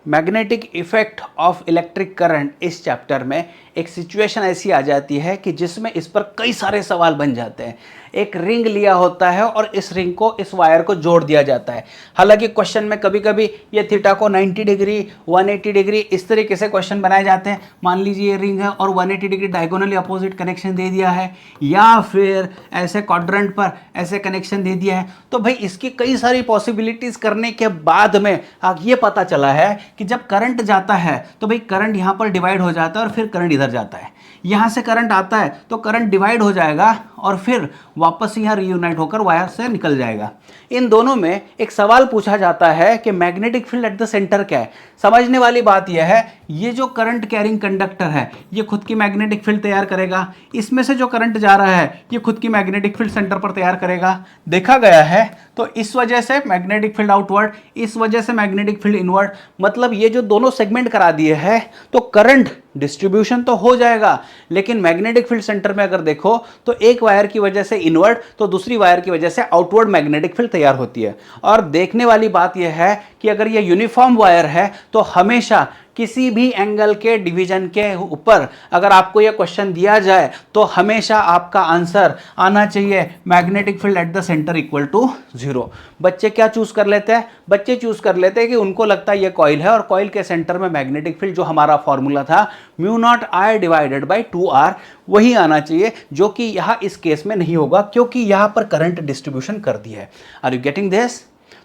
Magnetic effect of electric current इस chapter में एक सिचुएशन ऐसी आ जाती है कि जिसमें इस पर कई सारे सवाल बन जाते हैं। एक रिंग लिया होता है और इस रिंग को इस वायर को जोड़ दिया जाता है। हालांकि क्वेश्चन में कभी कभी ये थीटा को 90 डिग्री 180 डिग्री इस तरीके से क्वेश्चन बनाए जाते हैं। मान लीजिए ये रिंग है और 180 डिग्री डायगोनली अपोजिट कनेक्शन दे दिया है, या फिर ऐसे क्वाड्रेंट पर ऐसे कनेक्शन दे दिया है। तो भाई इसकी कई सारी पॉसिबिलिटीज करने के बाद में ये पता चला है कि जब करंट जाता है तो भाई करंट यहाँ पर डिवाइड हो जाता है और फिर करंट इधर जाता है। यहाँ से करंट आता है तो करंट डिवाइड हो जाएगा और फिर वापस यहाँ रीयूनाइट होकर वायर से निकल जाएगा। इन दोनों में एक सवाल पूछा जाता है कि magnetic field at the centre क्या है। समझने वाली बात यह है, ये जो करंट कैरिंग कंडक्टर है ये खुद की मैग्नेटिक फील्ड तैयार करेगा। इसमें से जो करंट जा रहा है ये खुद की मैग्नेटिक फील्ड सेंटर पर तैयार करेगा। देखा गया है तो इस वजह से मैग्नेटिक फील्ड आउटवर्ड, इस वजह से मैग्नेटिक फील्ड इनवर्ड। मतलब ये जो दोनों सेगमेंट करा दिए हैं तो करंट डिस्ट्रीब्यूशन तो हो जाएगा, लेकिन मैग्नेटिक फील्ड सेंटर में अगर देखो तो एक वायर की वजह से इनवर्ड तो दूसरी वायर की वजह से आउटवर्ड मैग्नेटिक फील्ड तैयार होती है। और देखने वाली बात यह है कि अगर ये यूनिफॉर्म वायर है तो हमेशा किसी भी एंगल के डिवीजन के ऊपर अगर आपको यह क्वेश्चन दिया जाए तो हमेशा आपका आंसर आना चाहिए magnetic field at the centre equal to 0। बच्चे क्या चूज कर लेते हैं? बच्चे चूज कर लेते हैं कि उनको लगता है ये कॉइल है और कॉइल के सेंटर में मैग्नेटिक फील्ड जो हमारा फॉर्मूला था μ0I डिवाइडेड बाई 2R वही आना चाहिए, जो कि यहां इस केस में नहीं होगा क्योंकि यहां पर करंट डिस्ट्रीब्यूशन कर दिया है। Are you getting this?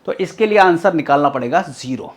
तो इसके लिए आंसर निकालना पड़ेगा 0।